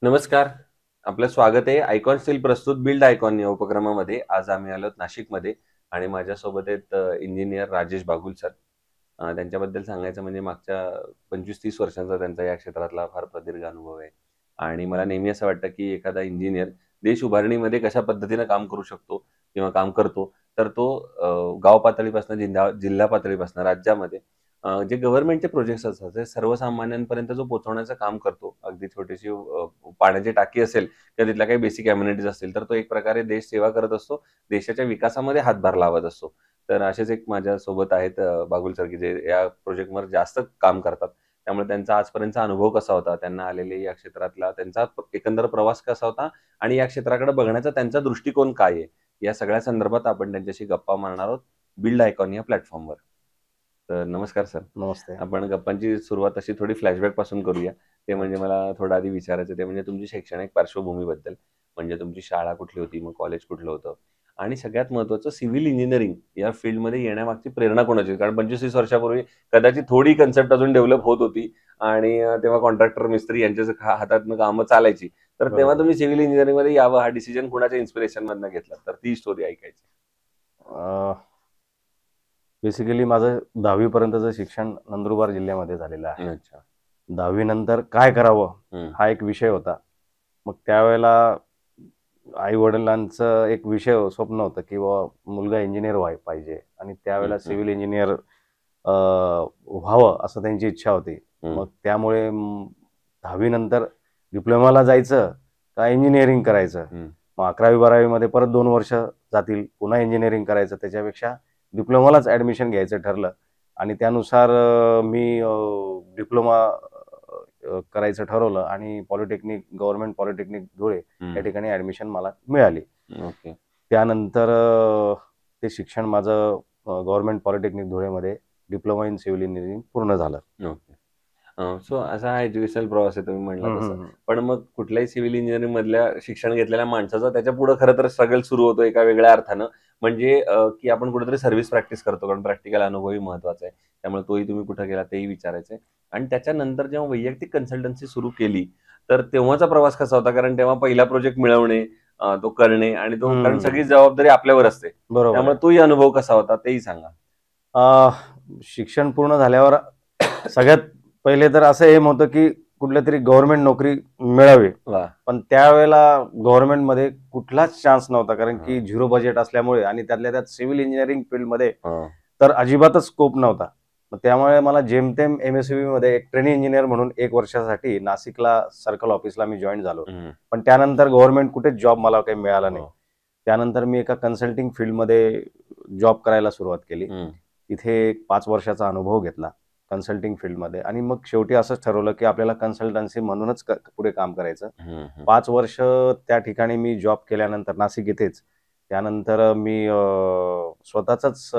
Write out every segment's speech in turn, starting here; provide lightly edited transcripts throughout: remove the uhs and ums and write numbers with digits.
नमस्कार. आपलं स्वागत आहे आयकॉन स्टील प्रस्तुत बिल्ड आयकॉन या उपक्रमामध्ये. आज आम्ही आलो नाशिकमध्ये आणि माझ्यासोबत आहेत इंजिनियर राजेश बागुल सर. त्यांच्याबद्दल सांगायचं म्हणजे मागच्या 25-30 वर्षांचा त्यांचा या क्षेत्रातला फार प्रदीर्घ अनुभव आहे. आणि मला नेहमी असं वाटतं की एखादा इंजिनियर देश उभारणीमध्ये कशा पद्धतीनं काम करू शकतो किंवा काम करतो, तर तो गाव पातळीपासून जिल्हा पातळीपासून राज्यामध्ये जे गव्हर्नमेंटचे प्रोजेक्ट्स असतात ते सर्वसामान्यांपर्यंत जो पोहोचवण्याचं काम करतो. अगदी छोटीशी पाण्याची टाकी असेल किंवा तिथल्या काही बेसिक अम्युनिटीज असतील, तर तो एक प्रकारे देश सेवा करत असतो. देशाच्या विकासामध्ये हातभार लावत असतो. तर असेच एक माझ्यासोबत आहेत बागुल सर, की जे या प्रोजेक्टवर जास्त काम करतात. त्यामुळे त्यांचा आजपर्यंतचा अनुभव कसा होता, त्यांना आलेले या क्षेत्रातला त्यांचा एकंदर प्रवास कसा होता आणि या क्षेत्राकडे बघण्याचा त्यांचा दृष्टिकोन काय आहे, या सगळ्या संदर्भात आपण त्यांच्याशी गप्पा मारणार आहोत बिल्ड आयकॉन या प्लॅटफॉर्मवर. तर नमस्कार सर. नमस्ते. आपण गप्पांची सुरुवात अशी थोडी फ्लॅशबॅक पासून करूया. ते म्हणजे अच्छा. मला थोडं आधी विचारायचं ते म्हणजे तुमची शैक्षणिक पार्श्वभूमीबद्दल. म्हणजे तुमची शाळा कुठली होती, मग कॉलेज कुठलं होतं? आणि सगळ्यात महत्त्वाचं सिव्हिल इंजिनिअरिंग या फील्डमध्ये येण्यामागची प्रेरणा कोणाची होती? कारण 25-30 वर्षापूर्वी कदाचित थोडी कन्सेप्ट अजून डेव्हलप होत होती आणि तेव्हा कॉन्ट्रॅक्टर, मिस्त्री यांच्याच हातातनं कामं चालायची. तर तेव्हा बरोबर. तुम्ही सिव्हिल इंजिनिअरिंगमध्ये यावं हा डिसिजन कुणाच्या इन्स्पिरेशनमधनं घेतला? तर ती स्टोरी ऐकायची. बेसिकली माझं 10वी पर्यंतचं शिक्षण नंदुरबार जिल्ह्यामध्ये झालेलं आहे. अच्छा. 10वी नंतर काय करावं हं. हा एक विषय होता. मग त्यावेळेला आई वडिलांचं एक स्वप्न होतं की मुलगा इंजिनियर पाहिजे आणि त्यावेळेला हं, हं. सिव्हिल इंजिनियर व्हावं असं त्यांची इच्छा होती. हं. मग त्यामुळे 10वी नंतर डिप्लोमाला जायचं का इंजिनिअरिंग करायचं. हं. मग 11वी-12वी मध्ये परत 2 वर्ष जातील, पुन्हा इंजिनिअरिंग करायचं. त्याच्यापेक्षा डिप्लोमालाच ॲडमिशन घ्यायचं ठरलं आणि त्यानुसार मी डिप्लोमा करायचं ठरवलं आणि गव्हर्नमेंट पॉलिटेक्निक धुळे या ठिकाणी ॲडमिशन मला मिळाली. ओके. त्यानंतर ते शिक्षण माझं गव्हर्नमेंट पॉलिटेक्निक धुळेमध्ये डिप्लोमा इन सिव्हिल इंजिनिअरिंग पूर्ण झालं. ओके. सो असा हा एज्युकेशनल प्रवास आहे तुम्ही म्हणला हं, तसं. हं, हं. पण मग कुठल्याही सिव्हिल इंजिनिअरिंग मधल्या शिक्षण घेतलेल्या माणसाचा त्याच्यापुढे खरं तर स्ट्रगल सुरू होतो एका वेगळ्या अर्थानं. म्हणजे की आपण कुठेतरी सर्व्हिस प्रॅक्टिस करतो, कारण प्रॅक्टिकल अनुभवही महत्वाचा आहे. त्यामुळे तोही तुम्ही कुठं केला तेही विचारायचं आहे. आणि त्याच्यानंतर जेव्हा वैयक्तिक कन्सल्टन्सी सुरू केली, तर तेव्हाचा प्रवास कसा होता? कारण तेव्हा पहिला प्रोजेक्ट मिळवणे, तो करणे आणि तो कारण हं. सगळी जबाबदारी आपल्यावर असते. बरोबर त्यामुळे आहे. तोही अनुभव कसा होता तेही सांगा? शिक्षण पूर्ण झाल्यावर सगळ्यात पहिले तर असं एम होतं की कुठल्यातरी गव्हर्नमेंट नोकरी मिळावी. वाह! पण त्यावेळेला गव्हर्नमेंटमध्ये कुठलाच चान्स नव्हता, कारण की हां. झिरो बजेट असल्यामुळे आणि त्यातल्या त्यात सिव्हिल इंजिनिअरिंग फील्डमध्ये हां. तर अजिबातच स्कोप नव्हता. मग त्यामुळे मला जेमतेम एम-एस-सी-बीमध्ये एक ट्रेनी इंजिनियर म्हणून 1 वर्षासाठी नाशिकला सर्कल ऑफिसला मी जॉइन झालो. हं. पण त्यानंतर गव्हर्नमेंट कुठेच जॉब मला काही मिळाला नाही. हो. त्यानंतर मी एका कन्सल्टिंग फील्डमध्ये जॉब करायला सुरुवात केली. हं. तिथे एक 5 वर्षाचा अनुभव घेतला कन्सल्टिंग फील्डमध्ये आणि मग शेवटी असंच ठरवलं की आपल्याला कन्सल्टन्सी म्हणूनच पुढे काम करायचं. हं, हं. 5 वर्ष त्या ठिकाणी मी जॉब केल्यानंतर नाशिक येथेच, त्यानंतर मी स्वतःचंच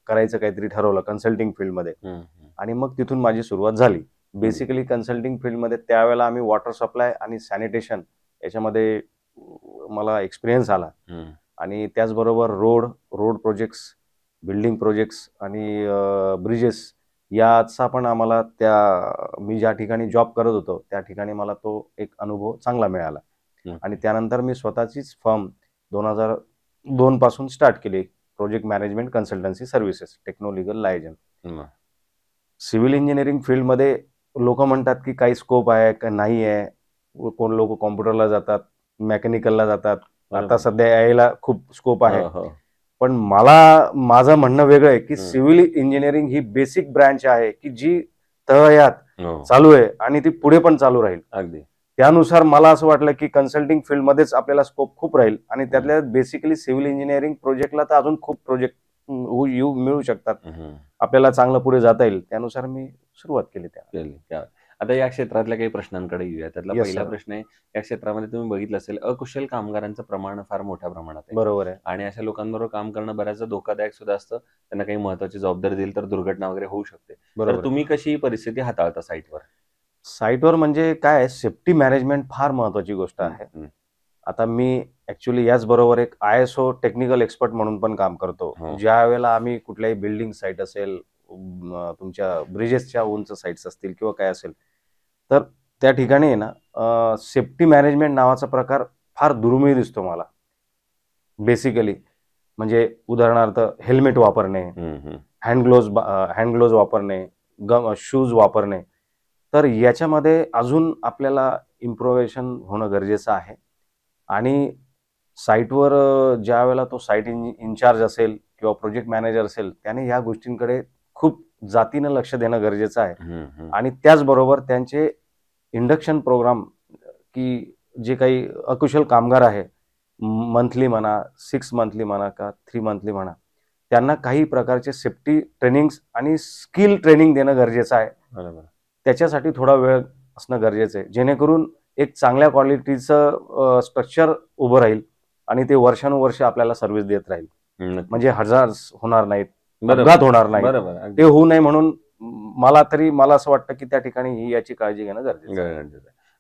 करायचं काहीतरी ठरवलं कन्सल्टिंग फील्डमध्ये हं, हं. आणि मग तिथून माझी सुरुवात झाली. हं. बेसिकली कन्सल्टिंग फील्डमध्ये त्यावेळेला आम्ही वॉटर सप्लाय आणि सॅनिटेशन याच्यामध्ये मला एक्सपिरियन्स आला हं. आणि त्याचबरोबर रोड प्रोजेक्ट्स, बिल्डिंग प्रोजेक्ट्स आणि ब्रिजेस याचा पण आम्हाला मी ज्या ठिकाणी जॉब करत होतो, त्या ठिकाणी मला तो एक अनुभव चांगला मिळाला आणि ओके. त्यानंतर मी स्वतःचीच फर्म 2002 पासून स्टार्ट केली. Project management consultancy services, technolegal liaison. वाह! सिव्हिल इंजिनिअरिंग फील्डमध्ये लोकं म्हणतात, की काही स्कोप आहे का नाही आहे. कोण लोकं कॉम्प्युटरला जातात, मेकॅनिकलला जातात. आता बरोबर. सध्या एआयला खूप स्कोप आहे. हो, हो. पण माझं म्हणणं वेगळं आहे, की हं. सिव्हिल इंजिनिअरिंग ही बेसिक ब्रँच आहे, की जी तळायात हो. चालू आहे आणि ती पुढे पण चालू राहील. अगदी. त्यानुसार मला असं वाटलं, की कन्सल्टिंग फील्डमध्येच आपल्याला स्कोप खूप राहील आणि हं. त्यातल्या बेसिकली सिव्हिल इंजिनिअरिंग प्रोजेक्टला तर अजून खूप प्रोजेक्ट मिळू शकतात. हं. आपल्याला चांगलं पुढे जाता येईल. त्यानुसार मी सुरुवात केली त्या. केली. क्या आता या क्षेत्रातल्या काही प्रश्नांकडे येऊया. त्यातला येस पहिला सर. प्रश्न आहे, या क्षेत्रामध्ये तुम्ही बघितलं असेल, अकुशल कामगारांचं प्रमाण फार मोठ्या प्रमाणात आहे. बरोबर आहे. आणि अशा लोकांबरोबर काम करणं बऱ्याचदा धोकादायक सुद्धा असतं. त्यांना काही महत्त्वाची जबाबदारी दिली तर दुर्घटना वगैरे होऊ शकते. तर बरोबर आहे. तुम्ही कशी ही परिस्थिती हाताळता साईटवर? साइटवर म्हणजे काय आहे, सेफ्टी मॅनेजमेंट फार महत्त्वाची गोष्ट हं, आहे. हं. आता मी ॲक्चुअली याचबरोबर एक आय-एस-ओ टेक्निकल एक्सपर्ट म्हणून पण काम करतो. हो. ज्यावेळेला आम्ही कुठल्याही बिल्डिंग साईट असेल, तुमच्या ब्रिजेसच्या उंच साईट्स असतील किंवा काय असेल, तर त्या ठिकाणी आहे ना सेफ्टी मॅनेजमेंट नावाचा प्रकार फार दुर्मिळ दिसतो मला. बेसिकली म्हणजे उदाहरणार्थ हेल्मेट वापरणे, हँड ग्लोव्ज वापरणे, शूज वापरणे. तर याच्यामध्ये अजून आपल्याला इम्प्रोव्हेशन होणं गरजेचं आहे. आणि साईटवर ज्या वेळेला तो साईट इन्चार्ज असेल किंवा प्रोजेक्ट मॅनेजर असेल, त्याने या गोष्टींकडे खूप जातीनं लक्ष देणं गरजेचं आहे. आणि त्याचबरोबर त्यांचे इंडक्शन प्रोग्राम, की जे काही अकुशल कामगार आहे, मंथली म्हणा, 6 मंथली म्हणा का 3 मंथली म्हणा, त्यांना काही प्रकारचे सेफ्टी ट्रेनिंग्स आणि स्किल ट्रेनिंग देणं गरजेचं आहे. बरोबर. त्याच्यासाठी थोडा वेळ असणं गरजेचं आहे, जेणेकरून एक चांगल्या क्वालिटीचं स्ट्रक्चर उभं राहील आणि ते वर्षानुवर्ष आपल्याला सर्व्हिस देत राहील. म्हणजे हजार्स होणार नाहीत, अपघात होणार नाही. बरोबर. ते होऊ नये म्हणून मला असं वाटतं की त्या ठिकाणी ही याची काळजी घेणं गरजेचं आहे.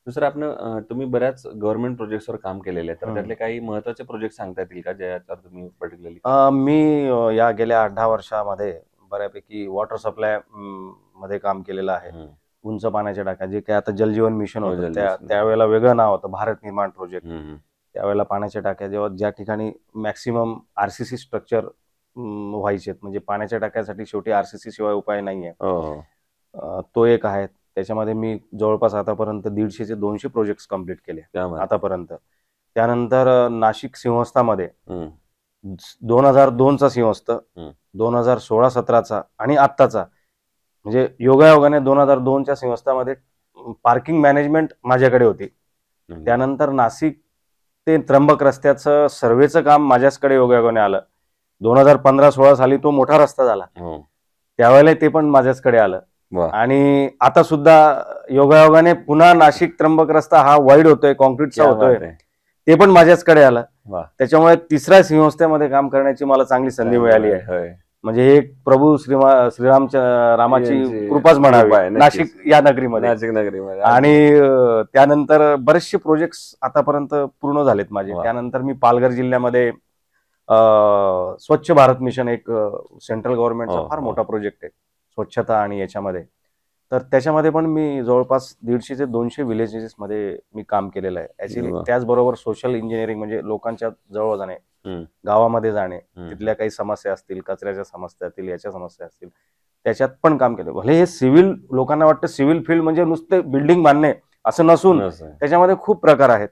दुसरं आपण तुम्ही बऱ्याच गव्हर्नमेंट प्रोजेक्ट्सवर काम केलेले आहे, तर त्यातले काही महत्वाचे प्रोजेक्ट सांगता येतील का ज्याच्यावर तुम्ही पर्टिक्युलरली? मी या गेल्या 8-10 वर्षामध्ये बऱ्यापैकी वॉटर सप्लाय मध्ये काम केलेलं आहे. उंच पाण्याच्या टाक्या, जे काही आता जलजीवन मिशन होतं, त्यावेळेला वेगळं नाव होतं भारत निर्माण प्रोजेक्ट. त्यावेळेला पाण्याच्या टाक्या ज्या ठिकाणी मॅक्सिमम आरसीसी स्ट्रक्चर व्हायचे, म्हणजे पाण्याच्या टाक्यासाठी शेवटी आरसीसी शिवाय उपाय नाहीये. तो एक आहे. त्याच्यामध्ये मी जवळपास आतापर्यंत 150 ते 200 प्रोजेक्ट कम्प्लीट केले आतापर्यंत. त्यानंतर नाशिक सिंहस्थामध्ये 2002चा सिंहस्थ, 2016-17चा आणि आत्ताचा, म्हणजे योगायोगाने 2002च्या सिंहस्थामध्ये पार्किंग मॅनेजमेंट माझ्याकडे होती. त्यानंतर नाशिक ते त्र्यंबक रस्त्याचं सर्वेचं काम माझ्याचकडे योगायोगाने आलं. 2015-16 साली तो मोठा रस्ता झाला, त्यावेळेला ते पण माझ्याचकडे आलं. आणि आता सुद्धा योगायोगाने पुन्हा नाशिक त्र्यंबक रस्ता हा वाईड होतोय, कॉन्क्रीटचा होतोय, ते पण माझ्याचकडे आलं. त्याच्यामुळे तिसऱ्या सिंहस्थेमध्ये काम करण्याची मला चांगली संधी मिळाली आहे. म्हणजे हे प्रभू रामाची कृपाच म्हणावी नाशिक या नगरीमध्ये. आणि त्यानंतर बरेचसे प्रोजेक्ट आतापर्यंत पूर्ण झालेत माझे. त्यानंतर मी पालघर जिल्ह्यामध्ये स्वच्छ भारत मिशन, एक सेंट्रल गव्हर्नमेंटचा फार मोठा प्रोजेक्ट आहे स्वच्छता आणि याच्यामध्ये, तर त्याच्यामध्ये पण मी जवळपास 150 ते 200 विलेजेस मध्ये मी काम केलेलं आहे ऍक्च्युली. त्याचबरोबर सोशल इंजिनिअरिंग, म्हणजे लोकांच्या जवळ जाणे, गावामध्ये जाणे, तिथल्या काही समस्या असतील, कचऱ्याच्या समस्या असतील, याच्या समस्या असतील, त्याच्यात पण काम केलं. भले हे सिव्हिल, लोकांना वाटतं सिव्हिल फील्ड म्हणजे नुसते बिल्डिंग बांधणे, असं नसून त्याच्यामध्ये खूप प्रकार आहेत.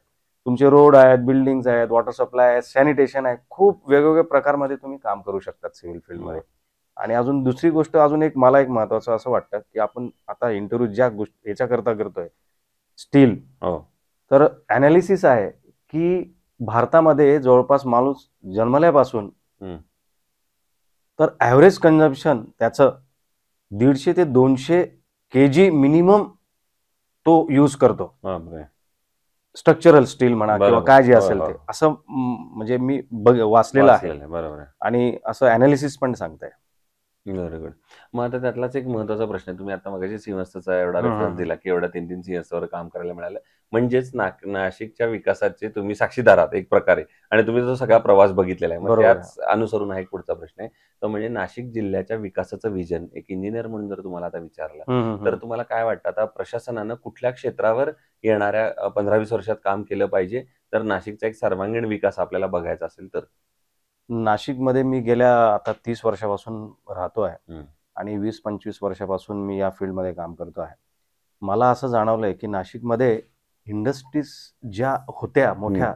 तुमचे रोड आहेत, बिल्डिंग्स आहेत, वॉटर सप्लाय आहे, सॅनिटेशन आहे, खूप वेगवेगळ्या प्रकारमध्ये तुम्ही काम करू शकतात सिव्हिल फील्डमध्ये. आणि अजून दुसरी गोष्ट, अजून मला एक महत्वाचं असं वाटतं की आपण आता इंटरव्ह्यू ज्या गोष्टी याच्याकरता करतोय, स्टील, तर अनालिसिस आहे की भारतामध्ये जवळपास माणूस जन्मल्यापासून तर ऍव्हरेज कन्झम्पशन त्याचं 150 ते 200 kg मिनिमम तो यूज करतो. स्ट्रक्चरल स्टील म्हणा किंवा काय जे असेल ते, असं म्हणजे मी वाचलेलं आहे. आणि असं अनालिसिस पण सांगताय. Very good. मग आता त्यातलाच एक महत्वाचा प्रश्न आहे, तुम्ही आता मगाशी सिंहस्थचा एवढा रेफरन्स दिला की एवढ्या 3-3 सिंहस्थावर काम करायला मिळालं, म्हणजेच नाशिकच्या विकासाचे तुम्ही साक्षीदार आहात एक प्रकारे, आणि तुम्ही तो सगळा प्रवास बघितलेला आहे. मग त्याच अनुसरून हा एक पुढचा प्रश्न आहे, तो म्हणजे नाशिक जिल्ह्याच्या विकासाचं विजन एक इंजिनियर म्हणून जर तुम्हाला आता विचारलं, तर तुम्हाला काय वाटतं आता प्रशासनानं कुठल्या क्षेत्रावर येणाऱ्या 15-20 वर्षात काम केलं पाहिजे, तर नाशिकचा एक सर्वांगीण विकास आपल्याला बघायचा असेल तर? नाशिकमध्ये मी गेल्या आता 30 वर्षापासून राहतो आहे आणि 20-25 वर्षापासून मी या फील्डमध्ये काम करतो आहे. मला असं जाणवलंय की नाशिकमध्ये इंडस्ट्रीज ज्या होत्या मोठ्या,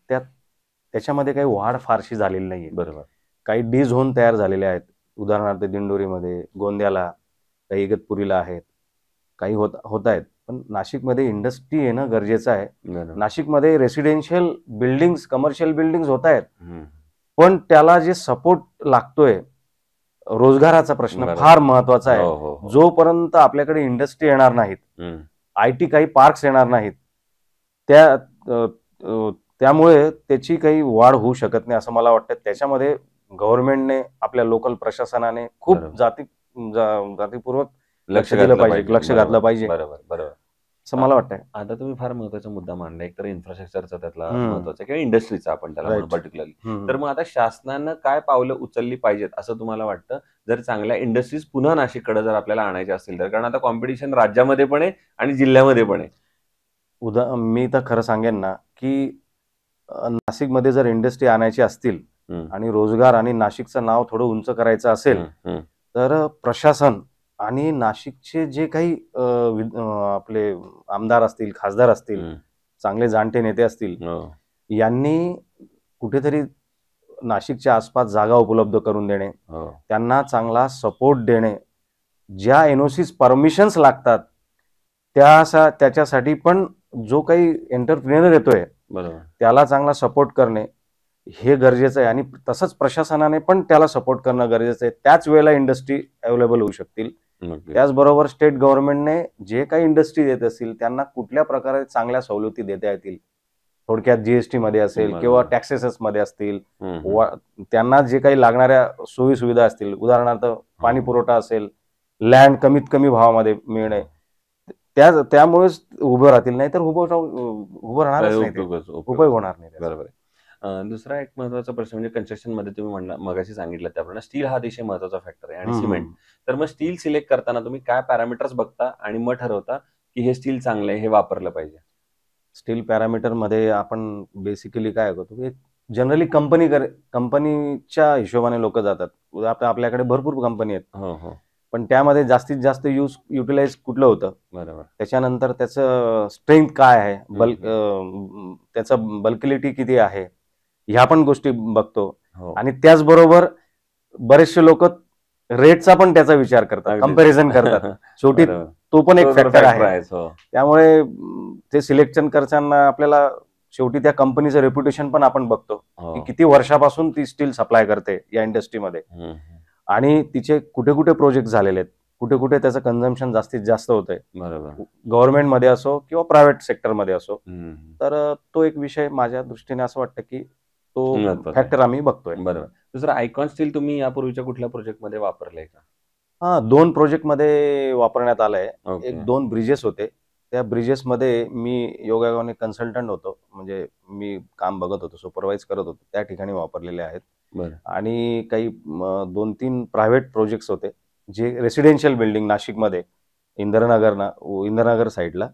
त्याच्यामध्ये काही वाढ फारशी झालेली नाहीये. बरोबर. काही डी झोन तयार झालेले आहेत, उदाहरणार्थ दिंडोरीमध्ये, गोंद्याला, काही इगतपुरीला आहेत, काही होत आहेत. पण नाशिकमध्ये इंडस्ट्री येणं गरजेचं आहे. नाशिकमध्ये रेसिडेन्शियल बिल्डिंग्स, कमर्शियल बिल्डिंग्स होत आहेत, पण त्याला जे सपोर्ट लागतोय, रोजगाराचा प्रश्न फार महत्वाचा आहे. जोपर्यंत आपल्याकडे इंडस्ट्री येणार नाहीत, IT काही पार्क्स येणार नाहीत, त्यामुळे त्याची काही वाढ होऊ शकत नाही असं मला वाटतं. त्याच्यामध्ये गव्हर्नमेंटने, आपल्या लोकल प्रशासनाने खूप जातीपूर्वक लक्ष घातलं पाहिजे असं मला वाटतंय. आता तुम्ही फार महत्वाचा मुद्दा मांडला, एक तर इन्फ्रास्ट्रक्चरचा त्यातला महत्वाचा किंवा इंडस्ट्रीचा आपण त्याला पर्टिक्युलरली. तर मग आता शासनानं काय पावलं उचलली पाहिजेत असं तुम्हाला वाटतं, जर चांगल्या इंडस्ट्रीज पुन्हा नाशिककडे जर आपल्याला आणायच्या असतील तर? कारण आता कॉम्पिटिशन राज्यामध्ये पण आहे आणि जिल्ह्यामध्ये पण आहे. मी तर खरं सांगेन ना की नाशिकमध्ये जर इंडस्ट्री आणायची असतील आणि रोजगार आणि नाशिकचं नाव थोडं उंच करायचं असेल तर प्रशासन आणि नाशिकचे जे काही आपले आमदार असतील, खासदार असतील, चांगले जाणते नेते असतील, यांनी कुठेतरी नाशिकच्या आसपास जागा उपलब्ध करून देणे, त्यांना चांगला सपोर्ट देणे, ज्या एनओसीज परमिशन्स लागतात त्याच्यासाठी पण जो काही एंटरप्रेन्योर येतोय त्याला चांगला सपोर्ट करणे हे गरजेचं आहे. आणि तसंच प्रशासनाने पण त्याला सपोर्ट करणं गरजेचं आहे. त्याच वेळेला इंडस्ट्री अवेलेबल होऊ शकतील. त्याचबरोबर स्टेट गव्हर्नमेंटने जे काही इंडस्ट्री देत असतील त्यांना कुठल्या प्रकारे चांगल्या सवलती देता येतील, थोडक्यात जीएसटी मध्ये असेल किंवा टॅक्सेस मध्ये असतील, त्यांना जे काही लागणाऱ्या सोयी सुविधा असतील, उदाहरणार्थ पाणी पुरवठा असेल, लँड कमीत कमी भावामध्ये मिळणे, त्यामुळेच उभं राहतील, नाही तर उभं राहणारच नाही, उपयोग होणार नाही. बरोबर आहे. दुसरा एक महत्वाचा प्रश्न म्हणजे कन्स्ट्रक्शन मध्ये तुम्ही म्हणला मगाशी सांगितलं त्याप्रमाणे स्टील हा अतिशय महत्वाचा फॅक्टर आहे आणि सिमेंट. तर मग स्टील सिलेक्ट करताना तुम्ही काय पॅरामीटर्स बघता आणि मग ठरवता की हे स्टील चांगलं आहे, हे वापरलं पाहिजे? स्टील पॅरामीटर मध्ये आपण बेसिकली काय करतो की जनरली कंपनीच्या हिशोबाने लोक जातात. आपल्याकडे भरपूर कंपनी आहेत, पण त्यामध्ये जास्तीत जास्त युटिलाइज कुठलं होतं, बरोबर, त्याच्यानंतर त्याचं स्ट्रेंथ काय आहे, त्याचं बल्किलिटी किती आहे, ह्या पण गोष्टी बघतो. आणि त्याचबरोबर बरेचसे लोक रेटचा पण त्याचा विचार करतात, कम्पॅरिझन करतात. शेवटी तो पण एक फॅक्टर आहे. त्यामुळे ते सिलेक्शन करताना आपल्याला शेवटी त्या कंपनीचं रेप्युटेशन पण आपण बघतो की किती वर्षापासून ती स्टील सप्लाय करते या इंडस्ट्रीमध्ये आणि तिचे कुठे कुठे प्रोजेक्ट झालेले आहेत, कुठे कुठे त्याचं कन्झम्पशन जास्तीत जास्त होतंय, गव्हर्नमेंटमध्ये असो किंवा प्रायव्हेट सेक्टरमध्ये असो. तर तो एक विषय माझ्या दृष्टीने असं वाटतं की तो फॅक्टर आम्ही बघतोय. बरोबर. दुसरं आयकॉन स्टील तुम्ही यापूर्वीच्या कुठल्या प्रोजेक्टमध्ये वापरलंय का? 2 प्रोजेक्टमध्ये वापरण्यात आलंय. एक 2 ब्रिजेस होते. त्या ब्रिजेसमध्ये मी योगायोगाने कन्सल्टंट होतो, म्हणजे मी काम बघत होतो, सुपरवाइज करत होतो, त्या ठिकाणी वापरलेले आहेत. आणि काही 2-3 प्रायव्हेट प्रोजेक्ट्स होते जे रेसिडेन्शियल बिल्डिंग नाशिकमध्ये इंदिरानगर साईडला,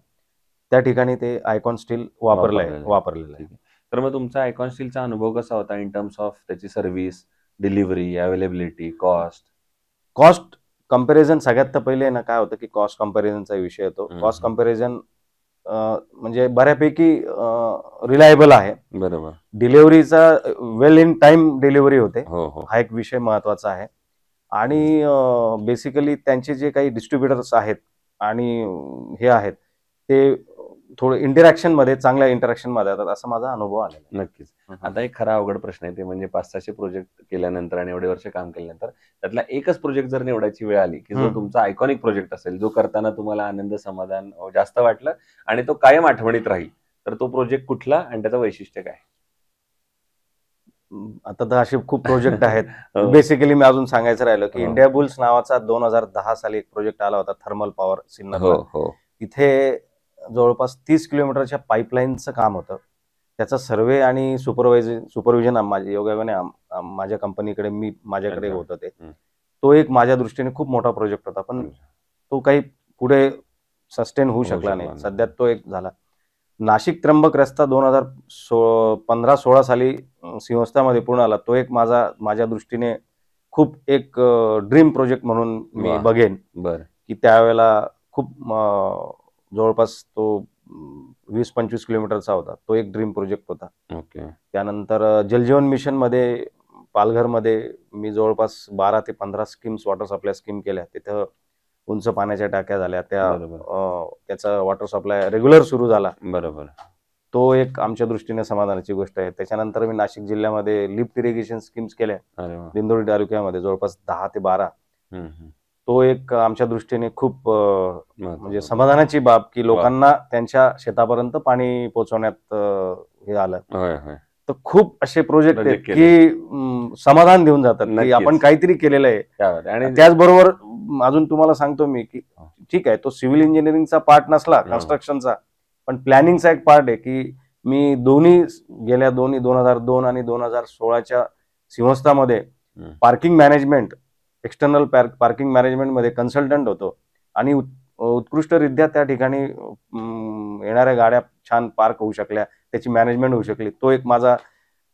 त्या ठिकाणी ते आयकॉन स्टील वापरलेलं आहे. तर मग तुमचा आयकॉन स्टीलचा अनुभव कसा होता इन टर्म्स ऑफ त्याची service, delivery, availability, cost comparison? सगळ्यात तर पहिले ना काय होतं की कॉस्ट कंपॅरिझनचा विषय येतो. कॉस्ट कंपॅरिझन म्हणजे बऱ्यापैकी रिलायबल आहे. बरोबर. डिलिव्हरीचा वेल इन टाइम डिलिव्हरी होते, हा एक विषय महत्वाचा आहे. आणि बेसिकली त्यांचे जे काही डिस्ट्रीब्युटर्स आहेत आणि हे आहेत ते थोडं चांगल्या इंटरॅक्शन मध्ये येतात, असा माझा अनुभव आलेला. नक्कीच. आता एक खरा अवघड प्रश्न आहे, ते म्हणजे 500-600 प्रोजेक्ट केल्यानंतर आणि एवढे वर्ष काम केल्यानंतर त्यातला एकच प्रोजेक्ट जर निवडायची वेळ आली की जो तुमचा आयकॉनिक प्रोजेक्ट असेल, जो करताना तुम्हाला आनंद, समाधान जास्त वाटलं आणि तो कायम आठवणीत राहील, तर तो प्रोजेक्ट कुठला आणि त्याचं वैशिष्ट्य काय? आता तर असे खूप प्रोजेक्ट आहेत. बेसिकली मी अजून सांगायचं राहिलं की इंडिया बुल्स नावाचा 2010 साली एक प्रोजेक्ट आला होता, थर्मल पॉवर सिन्नरला. तिथे जवळपास 30 किलोमीटरच्या पाईपलाईनचं काम होतं. त्याचा सर्वे आणि सुपरविजन योगायोगाने माझ्या कंपनीकडे माझ्याकडे होतं. तो एक माझ्या दृष्टीने खूप मोठा प्रोजेक्ट होता, पण तो काही पुढे सस्टेन होऊ शकला नाही. सध्या तो एक झाला. नाशिक त्र्यंबक रस्ता 2015-16 साली सिंहस्थामध्ये पूर्ण आला. तो एक माझ्या दृष्टीने खूप एक ड्रीम प्रोजेक्ट म्हणून मी बघेन की त्यावेळेला खूप जवळपास तो 20-25 किलोमीटरचा होता. तो एक ड्रीम प्रोजेक्ट होता. त्यानंतर जलजीवन मिशन मध्ये पालघरमध्ये मी जवळपास 12 ते 15 स्कीम्स, वॉटर सप्लाय स्कीम केल्या. तिथं उंच पाण्याच्या टाक्या झाल्या, त्याचा वॉटर सप्लाय रेग्युलर सुरू झाला. बरोबर. तो एक आमच्या दृष्टीने समाधानाची गोष्ट आहे. त्याच्यानंतर मी नाशिक जिल्ह्यामध्ये लिफ्ट इरिगेशन स्कीम्स केल्या, दिंडोरी तालुक्यामध्ये जवळपास 10 ते 12. तो एक आमच्या दृष्टीने खूप म्हणजे समाधानाची बाब की लोकांना त्यांच्या शेतापर्यंत पाणी पोहोचवण्यात हे आलं. तर खूप असे प्रोजेक्ट आहेत की समाधान देऊन जातात की आपण काहीतरी केलेलं आहे. आणि त्याचबरोबर अजून तुम्हाला सांगतो मी की ठीक आहे, तो सिव्हिल इंजिनिअरिंगचा पार्ट नसला, कन्स्ट्रक्शनचा, पण प्लॅनिंगचा एक पार्ट आहे की मी गेल्या 2002 आणि 2016च्या सिंहस्थामध्ये parking management, external parking management मध्ये कन्सल्टंट होतो. आणि उत्कृष्टरित्या त्या ठिकाणी येणाऱ्या गाड्या छान पार्क होऊ शकल्या, त्याची मॅनेजमेंट होऊ शकली. तो एक माझा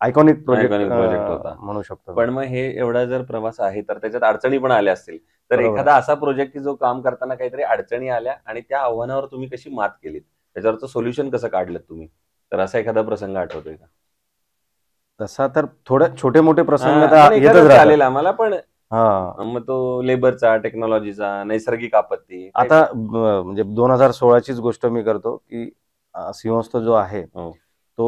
आयकॉनिक प्रोजेक्ट होता. म्हणू शकतो. पण मग हे एवढा जर प्रवास आहे तर त्याच्यात अडचणी पण आल्या असतील. तर बरोबर. एखादा असा प्रोजेक्ट की जो काम करताना काहीतरी अडचणी आल्या आणि त्या आव्हानावर तुम्ही कशी मात केलीत? त्याच्यावरचं सोल्युशन कसं काढलं तुम्ही? तर असा एखादा प्रसंग आठवतोय का? तसा तर थोडे छोटे-मोठे प्रसंग हां, तर पण येतच एखादा राहतात. चालेल आम्हाला पण हां. मग तो लेबरचा, टेक्नॉलॉजीचा, नैसर्गिक आपत्ती आता म्हणजे 2016 चीच गोष्ट मी करतो, की सिंहस्थ जो आहे, हो. तो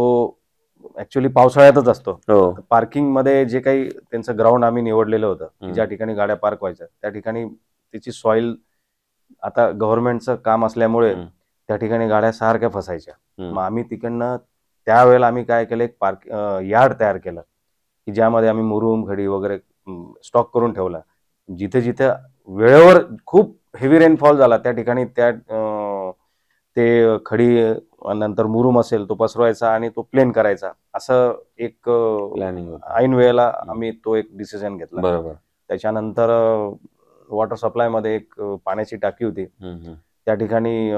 ॲक्चुअली पावसाळ्यातच असतो. हो. पार्किंगमध्ये जे काही त्यांचं ग्राउंड आम्ही निवडलेलं होतं, की हं. ज्या ठिकाणी गाड्या पार्क व्हायच्या, त्या ठिकाणी त्याची सॉईल आता गव्हर्नमेंटचं काम असल्यामुळे हं. त्या ठिकाणी गाड्या सारख्या फसायच्या. हं. मग आम्ही तिकडनं त्यावेळेला आम्ही काय केलं, एक यार्ड तयार केलं, की ज्यामध्ये आम्ही मुरुम, खडी वगैरे स्टॉक करून ठेवला. जिथे-जिथे वेळेवर खूप हेवी रेनफॉल झाला त्या ठिकाणी ते खडी नंतर मुरुम असेल तो पसरवायचा आणि तो प्लेन करायचा. असं एक प्लॅनिंग होतं. ऐन वेळेला आम्ही तो एक डिसिजन घेतला. बरोबर. त्याच्यानंतर वॉटर सप्लायमध्ये एक पाण्याची टाकी होती. हं, हं. त्या ठिकाणी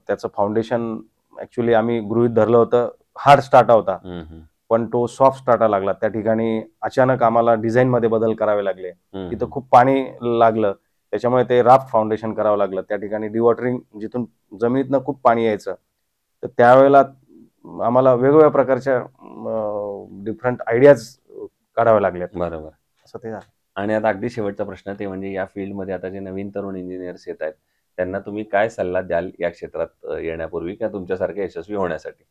त्याचं फाउंडेशन ॲक्चुअली आम्ही गृहीत धरलं होतं, हार्ड स्टार्टा होता. हं, हं. पण तो सॉफ्ट स्टार्टा लागला. त्या ठिकाणी अचानक आम्हाला डिझाईनमध्ये बदल करावे लागले. हं, तिथं हं. खूप पाणी लागलं. त्याच्यामुळे ते राफ्ट फाउंडेशन करावं लागलं. त्या ठिकाणी डिवॉटरिंग जिथून जमिनीतनं खूप पाणी यायचं. तर त्यावेळेला आम्हाला वेगवेगळ्या प्रकारच्या डिफरंट आयडियाज काढाव्या लागल्यात. बरोबर. असं ते झालं. आणि आता अगदी शेवटचा प्रश्न ते म्हणजे या फील्डमध्ये आता जे नवीन तरुण इंजिनिअर्स येत आहेत, त्यांना तुम्ही काय सल्ला द्याल या क्षेत्रात येण्यापूर्वी किंवा तुमच्यासारखे यशस्वी होण्यासाठी?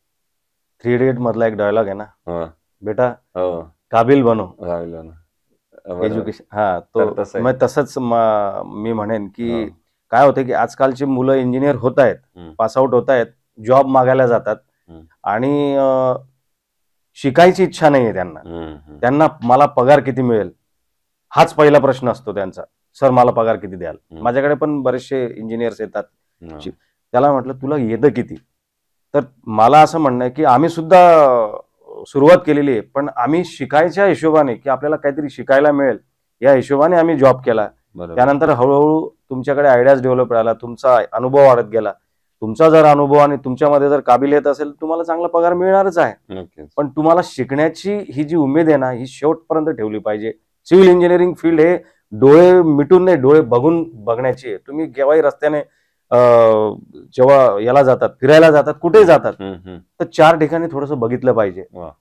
थ्री इडियट मधला एक डायलॉग आहे ना, हो. बेटा हो. काबिल बनो. राहिलो ना. बरोबर. एज्युकेशन हां, तर तसं आहे. मग तसंच मी म्हणेन, की हो. काय होतं, की आजकालची मुलं इंजिनिअर होत आहेत, हं. पास आउट होत आहेत, जॉब मागायला जातात हं. आणि शिकायची इच्छा नाहीये त्यांना. हं, हं. त्यांना मला पगार किती मिळेल? हाच पहिला प्रश्न असतो त्यांचा. सर मला पगार किती द्याल? हं. माझ्याकडे पण बरेचसे इंजिनिअर्स येतात. हां. त्याला म्हटलं तुला येतं किती? तर मला असं म्हणणं आहे, की आम्ही सुद्धा सुरुवात केलेली आहे. पण आम्ही शिकायच्या हिशोबाने, की आपल्याला काहीतरी शिकायला मिळेल, या हिशोबाने आम्ही जॉब केला. बरोबर. त्यानंतर हळू-हळू तुमच्याकडे आयडियाज डेव्हलप झाला. तुमचा अनुभव वाढत गेला. तुमचा जर अनुभव आणि तुमच्यामध्ये जर काबिलियत असेल, तुम्हाला चांगला पगार मिळणारच आहे. नक्कीच. पण तुम्हाला शिकण्याची ही जी उमेद आहे ना, ही शेवटपर्यंत ठेवली पाहिजे. सिव्हिल इंजिनिअरिंग फील्ड हे डोळे मिटून नाही, डोळे बघून बघण्याची आहे. तुम्ही केव्हाही रस्त्याने जेव्हा याला जातात, फिरायला जातात, कुठेही जातात, हं, हं. तर 4 ठिकाणी थोडंसं बघितलं पाहिजे. वाह!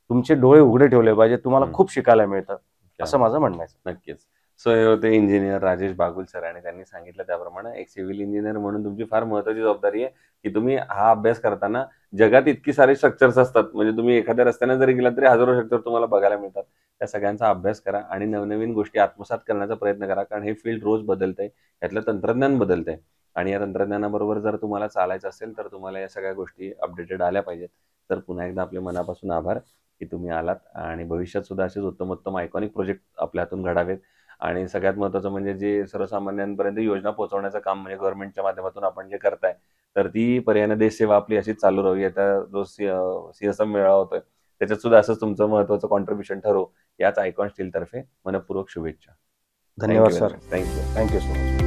तुमचे डोळे उघडे ठेवले पाहिजे. तुम्हाला हं. खूप शिकायला मिळतं, क्या असं माझं म्हणणं आहे. नक्कीच. सो हे होते इंजिनिअर राजेश बागुल सर आणि त्यांनी सांगितलं त्याप्रमाणे एक सिव्हिल इंजिनिअर म्हणून तुमची फार महत्त्वाची जबाबदारी आहे, की तुम्ही हा अभ्यास करताना जगात इतकी सारे स्ट्रक्चर्स असतात. म्हणजे तुम्ही एखाद्या रस्त्याने जरी गेलात तरी हजारो स्ट्रक्चर तुम्हाला बघायला मिळतात. त्या सगळ्यांचा अभ्यास करा आणि नवनवीन गोष्टी आत्मसात करण्याचा प्रयत्न करा. कारण हे फील्ड रोज बदलतंय. यातलं तंत्रज्ञान बदलतंय आणि या तंत्रज्ञानाबरोबर जर तुम्हाला चालायचं असेल, तर तुम्हाला या सगळ्या गोष्टी अपडेटेड आल्या पाहिजेत. तर पुन्हा एकदा आपले मनापासून आभार, की तुम्ही आलात आणि भविष्यात सुद्धा असेच उत्तमोत्तम आयकॉनिक प्रोजेक्ट आपल्या हातून घडावेत. आणि सगळ्यात महत्त्वाचं म्हणजे जे सर्वसामान्यांपर्यंत योजना पोहोचवण्याचं काम म्हणजे गव्हर्नमेंटच्या माध्यमातून आपण जे करताय, तर ती पर्यायाने देश सेवा आपली अशीच चालू राहावी. आता जो CSM मेळावा होतोय, त्याच्यात सुद्धा असंच तुमचं महत्त्वाचं कॉन्ट्रिब्युशन ठरो. याच आयकॉन स्टीलतर्फे मनःपूर्वक शुभेच्छा. धन्यवाद thank sir. Thank you. Thank you so much.